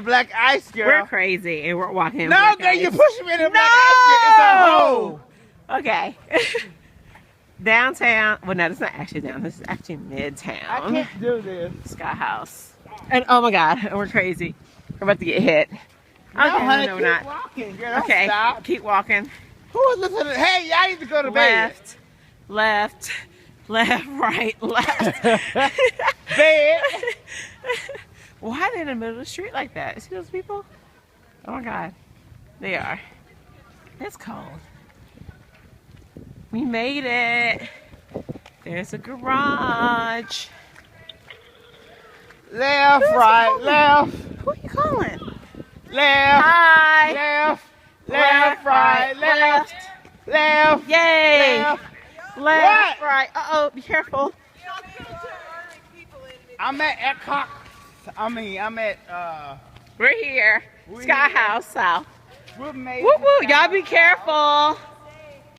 the black ice, girl. We're crazy and we're walking in No, black girl, ice. you're pushing me in the black ice, girl. It's a hole. Okay. Downtown. Well, no, it's not actually down. This is actually Midtown. I can't do this. Sky House. And oh my God, we're crazy. We're about to get hit. No, honey, no, keep we're not. walking, girl. Don't Okay, stop. keep walking. Who is listening? Hey, y'all need to go to bed. Left, right, left. Bed. Why are they in the middle of the street like that? See those people? Oh my God, they are. It's cold. We made it. There's a garage. Left, right, left. Who are you calling? Left. Hi. Left. Left, right, left. Left. Yay. Left. Left, What? right. Uh-oh, be careful. I'm at Epcot. I'm at, We're here. We're Sky here. House South. we're made Woo woo, y'all be careful.